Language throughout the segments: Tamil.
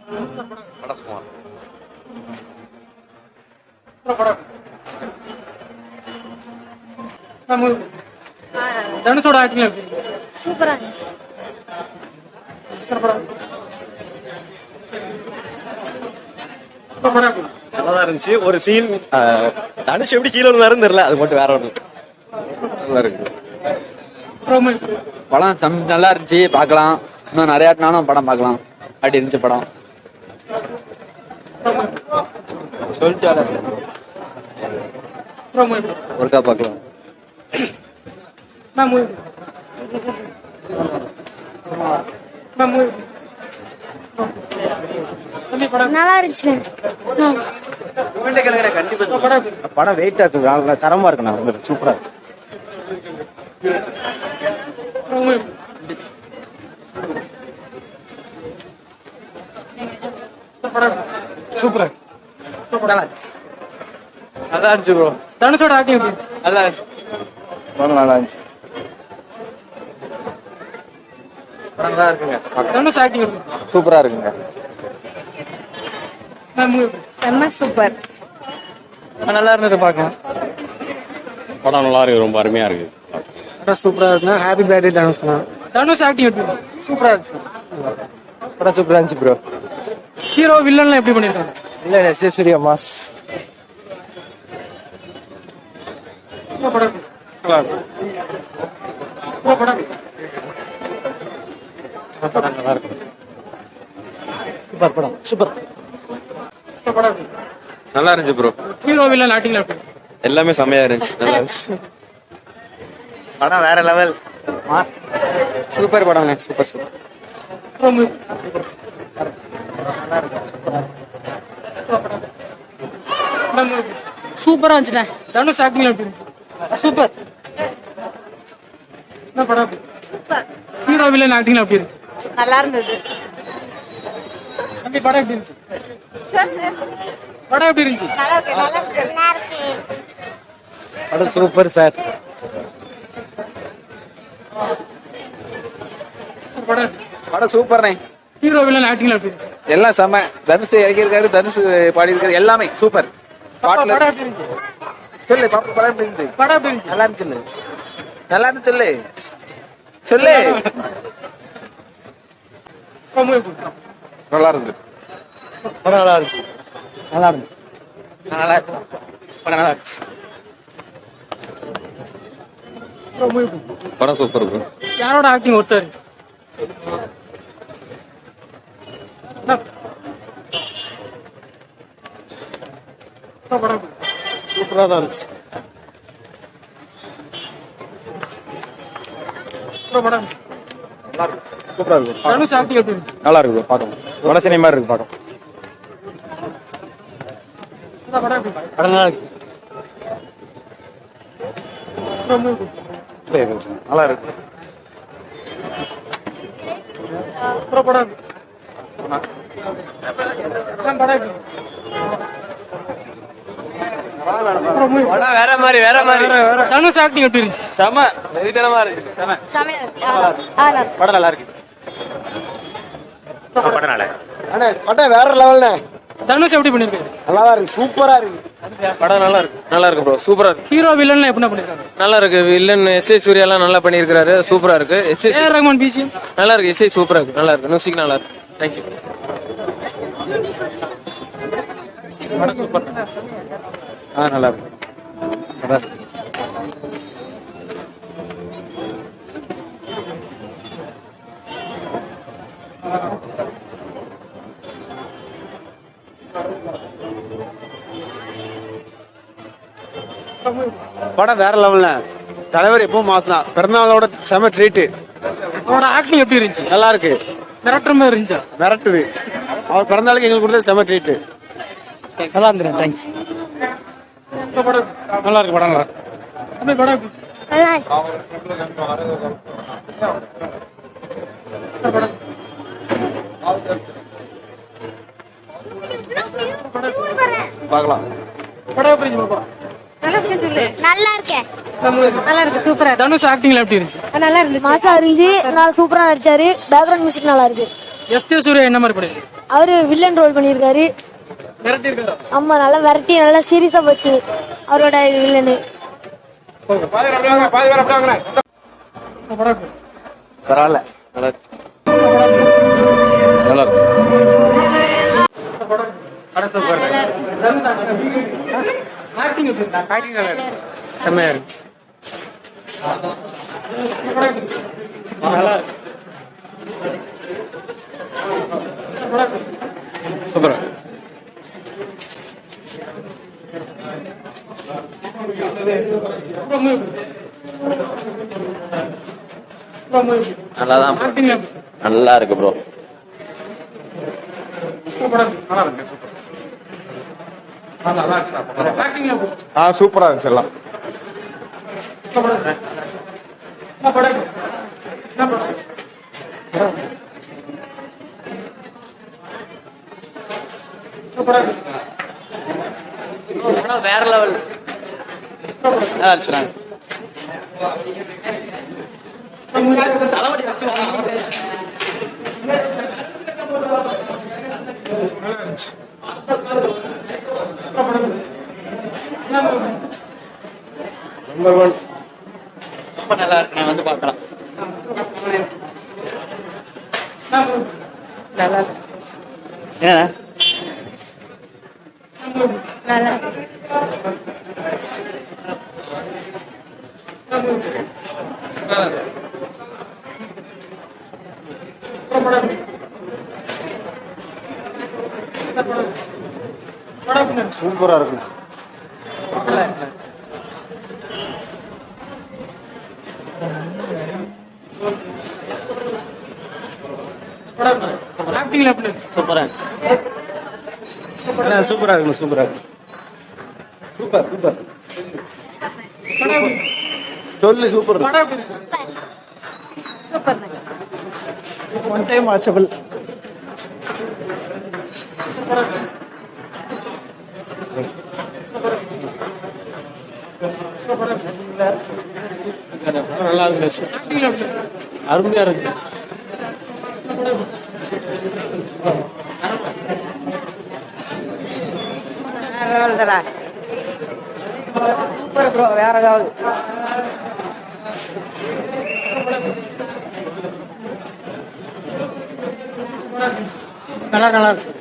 படம் சுமார். தனுஷோட ஆக்டிங் சூப்பரா இருந்துச்சு. நல்லாதான் இருந்துச்சு. ஒரு சீன் தனுஷ் எப்படி கீழே விழுந்தாருன்னு தெரியல, அது மட்டும் வேற ஒன்று நல்லா இருக்கு. படம் நல்லா இருந்துச்சு, பார்க்கலாம். இன்னும் நிறைய நானும் படம் பார்க்கலாம். அப்படி இருந்துச்சு படம். சொல்லிட்டு ஒருக்கா பார்க்கலாம். நல்லா இருந்துச்சு. படம் வெயிட்டா இருக்கு, தரமா இருக்கு, சூப்பரா இருக்கு. சூப்பரா நல்லா இருந்துச்சு ப்ரோ. தனுஷோட ஆக்டிங் நல்லா இருந்துச்சு. படம் நல்லா இருந்துச்சு. படம் நல்லா இருக்குங்க. தனுஷ் ஆக்டிங் சூப்பரா இருக்குங்க. செம்ம சூப்பர். நல்லா இருந்தது பார்க்கலாம். படம் நல்லா இருக்கு, ரொம்ப அருமையா இருக்கு. படம் சூப்பரா இருக்குங்க. Happy birthday Dhanush. Dhanush acting சூப்பரா இருந்துச்சு. படம் சூப்பரா இருந்துச்சு ப்ரோ. ஹீரோ வில்லன்லாம் எப்படி பண்ணிருக்காங்க? இல்ல எஸ் சூர்யா மாஸ். படம் நல்லா இருக்கு. சூப்பர் படம். சூப்பர் நல்லா இருந்துச்சு ப்ரோ. ஹீரோ வில்லன் ஆக்டிங் எப்படி? எல்லாமே செமையா இருந்துச்சு. நல்லா இருந்துச்சு. படம் வேற லெவல். சூப்பர் படம். Super super. சூப்பரா இருந்துச்சுண்ணே. தனுஷ் ஆக்டிங் எப்படி இருந்துச்சு? சூப்பர். படம் ஹீரோ வில்லன் ஆக்டிங் எப்படி இருந்துச்சு? நல்லா இருந்தது. படம் எப்படி இருந்துச்சு? படம் எப்படி இருந்துச்சு? நல்லா இருக்கு. நல்லா இருக்கு. நல்லா இருக்கு. படம் சூப்பர் சார். படம் சூப்பர்ண்ணே. ஹீரோ வில்லன் ஆக்டிங் எப்படி இருந்துச்சு? எல்லாம் செம. தனுஷ் இறக்கியிருக்காரு, தனுஷ் பாடி இருக்காரு, எல்லாமே சூப்பர். பாட்டுல படம் எப்படி இருந்துச்சு? சொல்லு பாப்பா, படம் எப்படி இருந்துச்சு? படம் எப்படி இருந்துச்சு? நல்லா இருந்து சொல்லு. நல்லா இருந்து சொல்லு. சொல்லு. நல்லா இருந்து. படம் நல்லா இருந்துச்சு. நல்லா இருந்துச்சு. நல்லா இருந்துச்சு. படம் நல்லா இருந்துச்சு. படம் சூப்பர் ப்ரோ. யாரோட ஆக்டிங் ஒருத்தர் இருந்துச்சு? சூப்பரா தான் இருந்துச்சு. சூப்பரா இருக்கு. தனுஷ் ஆக்டிங் எப்படி இருந்துச்சு? நல்லா இருக்கு ப்ரோ. பார்க்கலாம். படம் சினிமா இருக்கு, பார்க்கலாம். படம் நல்லா இருக்கு. நல்லா இருக்கு. வேற மாதிரி வேற மாதிரி. தனுஷ் ஆக்டிங் எப்படி இருந்துச்சு? செம வெறித்தனமா இருக்கு. செம. படம் நல்லா இருக்கு. படம் நல்லா இருக்கு. படம் வேற லெவல்ல. தனுஷ் எப்படி பண்ணிருக்காரு? நல்லா இருக்கு. சூப்பரா இருக்கு. படம் நல்லா இருக்கு. நல்லா இருக்கு ப்ரோ. சூப்பரா இருக்கு. ஹீரோ வில்லன்லாம் எப்படி பண்ணிருக்காங்க? நல்லா இருக்கு. வில்லன் எஸ்ஐ சூர்யா எல்லாம் நல்லா பண்ணியிருக்காரு. சூப்பரா இருக்கு. எஸ்ஐ ஏஆர் ரஹ்மான் பிஜிஎம் நல்லா இருக்கு. எஸ்ஐ சூப்பரா இருக்கு. நல்லா இருக்கு. மியூசிக் நல்லா இருக்கு. தேங்க்யூ. படம் சூப்பர். நல்லா இருக்கு. நல்லா இருக்கு. படம் வேற லெவல்ல. தலைவர் எப்பவும் மாசம் தான். பிறந்தநாளோட செம ட்ரீட். அவரோட ஆக்டிங் எப்படி இருந்துச்சு? நல்லா இருக்கு. மிரட்டுற மாதிரி இருந்துச்சா? மிரட்டுது. அவர் பிறந்தநாளுக்கு எங்களுக்கு கொடுத்தது செம ட்ரீட். நல்லா இருந்துச்சு. தேங்க்ஸ். நல்லா இருக்கு. படம் நல்லா இருக்கு. படம் எப்படி? பார்க்கலாம். படம் எப்படி இருந்துச்சு? நல்லா இருக்கேன். நல்லா இருக்கு. சூப்பரா இருக்கு. தனுஷ் ஆக்டிங்ல எப்படி இருந்துச்சு? நல்லா இருந்துச்சு. மாசா இருந்துச்சு. நல்லா சூப்பரா நடிச்சாரு. பேக்ரவுண்ட் மியூசிக் நல்லா இருக்கு. எஸ்.ஜே. சூர்யா என்ன மாதிரி படம்? அவரு வில்லன் ரோல் பண்ணியிருக்காரு. மிரட்டி இருக்காரு. ஆமா, நல்லா விரட்டி நல்லா சீரியஸா போச்சு அவரோட இது வில்லனு. பரவாயில்ல, நல்லா இருந்துச்சு. நல்லா இருக்கு. ஆக்டிங் எப்படி இருக்கு? ஆக்டிங் நல்லா இருக்கு, செம்மையா இருக்கு. நல்லா இருக்கு. சூப்பரா நல்லாதான். ஆக்டிங் எப்படி? நல்லா இருக்கு ப்ரோ. ஆக்டிங் எப்படி? சூப்பரா இருந்துச்சு எல்லாம். என்ன படம்? என்ன படம்? வேற லெவல். நல்லா இருந்துச்சு. நம்பர் 1 ரொம்ப நல்லா இருக்கு. நான் வந்து பார்க்கலாம். ஏன்னா நல்லா சூப்பரா இருக்கு. ஆக்டிங்ல எப்படி இருக்கு? சூப்பரா சூப்பரா இருக்கு, சூப்பரா இருக்கு. Super super. படம் எப்படி இருக்கு? சொல்லு சூப்பர். படம் எப்படி இருக்கு? சூப்பர். One time watchable. நல்லா இருந்துச்சு, ஆக்டிங்ல எப்படி இருக்கு? அருமையா இருக்கு. சூப்பர் ப்ரோ, வேற ஏதாவது. நல்லா நல்லா இருக்கு.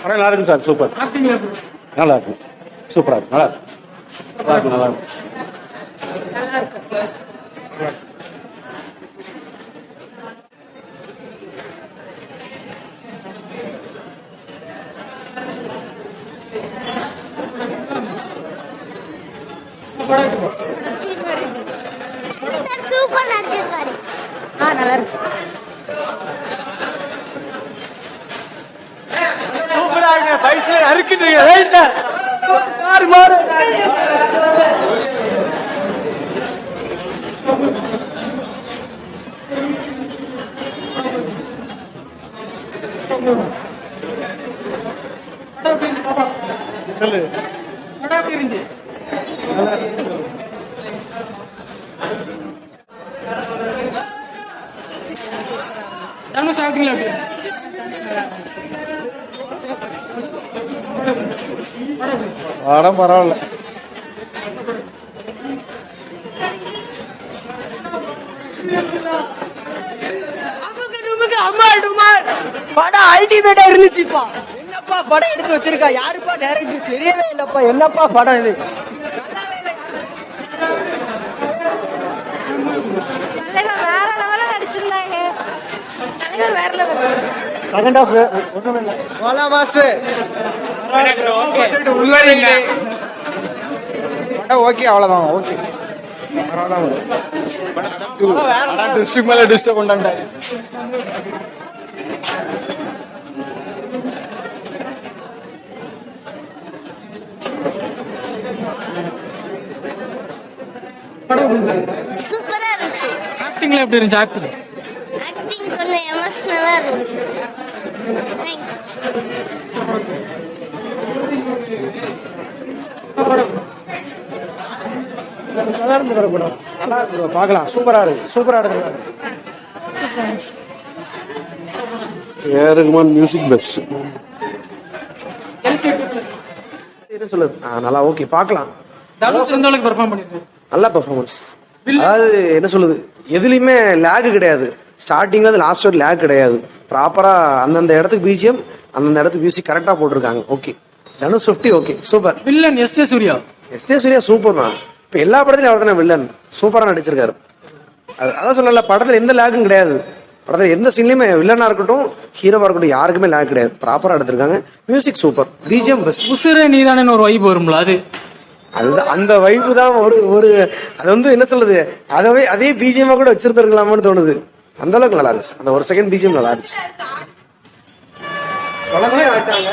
படம் நல்லா இருக்கு சார். சூப்பர். ஆக்டிங்ல எப்படி இருக்கு? நல்லா இருக்கு, சூப்பரா இருக்கு. நல்லா இருக்கு, நல்லா இருக்கு, நல்லா இருக்கு. சூப்பர் நடிச்சிருக்காரு. நல்லா இருந்துச்சு. சூப்பரா இருக்கு. பைசா அறுக்கிட்டீங்க ரைட்ல. மாறு மாறு. சொல்லு. படம் எப்படி இருந்துச்சு? தனுஷ் ஆக்டிங்ல எப்படி இருக்கு? படம் பரவாயில்ல. படம் அல்டிமேட்டா இருந்துச்சுப்பா. என்னப்பா படம் எடுத்து வச்சிருக்கா, யாருப்பா டைரக்டர் தெரியவே இல்லப்பா. என்னப்பா படம் இது? தலைவர் வேற லெவல்ல நடிச்சிருந்தாங்க. தலைவர் வேற லெவல். செகண்ட் ஹாஃப் ஒண்ணுமே இல்ல. வாலா மாசு. படம் ஓகே, அவ்வளவுதான். ஓகே, பரவாயில்ல. டிஸ்ட்ரிக்ட் மேல டிஸ்ட்ரிக்ட் கொண்டாண்டாரு. சூப்பரா இருந்துச்சு. ஆக்டிங்ல எப்படி இருந்துச்சு? ஆக்டிங் ஆக்டிங் கொஞ்சம் எமோஷனலா இருந்துச்சு. நல்லா இருந்து படம். நல்லா இருக்கு, பார்க்கலாம். சூப்பரா இருக்கு, சூப்பரா எடுத்துருக்காரு. AR Rahman music best. என்ன சொல்லுது நல்லா ஓகே பார்க்கலாம். தனுஷ் எந்த அளவுக்கு பெர்ஃபார்ம் பண்ணிருக்காரு? நல்ல பெர்ஃபார்மன்ஸ். அதாவது என்ன சொல்லுது எதுலையுமே லேக் கிடையாது. ஸ்டார்டிங்ல அது லாஸ்ட் வரை லேக் கிடையாது. ப்ராப்பரா அந்தந்த இடத்துக்கு பிஜிஎம் அந்தந்த இடத்துக்கு மியூசிக் கரெக்டா போட்டிருக்காங்க. Okay Dhanush 50 okay super. Villain S J. Suryah. S J. Suryah super தான். இப்போ எல்லா படத்துலையும் அவர் தானே வில்லன், சூப்பராக நடிச்சிருக்காரு. அதான் சொல்லல, படத்தில் எந்த லேக்கும் கிடையாது. படத்தில் எந்த சீன்லையுமே வில்லனாக இருக்கட்டும் ஹீரோவாக இருக்கட்டும் யாருக்குமே லேக் கிடையாது. ப்ராப்பராக எடுத்திருக்காங்க. Music super, BGM best. உசுரே நீதானே ஒரு வைப் வரும்ல அது அதுதான் அந்த வைப்பு தான். ஒரு அது வந்து என்ன சொல்லுது அதே பிஜிஎம்மா கூட வச்சிருந்துருக்கலாமான்னு தோணுது. அந்த அளவுக்கு நல்லா இருந்துச்சு. அந்த ஒரு செகண்ட் பிஜிஎம் நல்லா இருந்துச்சு. குழந்தையே ஆயிட்டாங்க.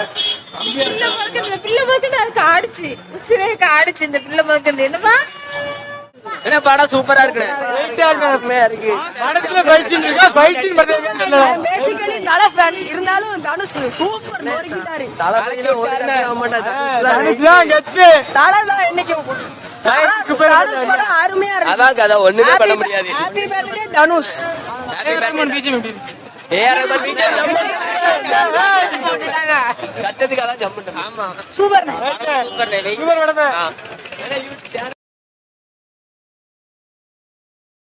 பிள்ளை பக்கம் அதுக்கு ஆடிச்சு உசிரேக்கு ஆடிச்சு இந்த பிள்ளை பக்கம் என்னமா என்ன படம் சூப்பரா இருக்கு. பேசிக்கலி தல ஃபேன் இருந்தாலும் தனுஷ் சூப்பர் நொறுக்கிட்டாரு. தலை தான் இன்னைக்கு தனுஷ் படம் அருமையா இருக்கு. அதான் கதை ஒண்ணுமே பண்ண முடியாது. Happy birthday Dhanush. பிஜிஎம் எப்படி இருக்கு? ஏஆர் ரஹ்மான் கத்ததுக்கு அதான் ஜம்ப். ஆமா சூப்பர் சூப்பர்.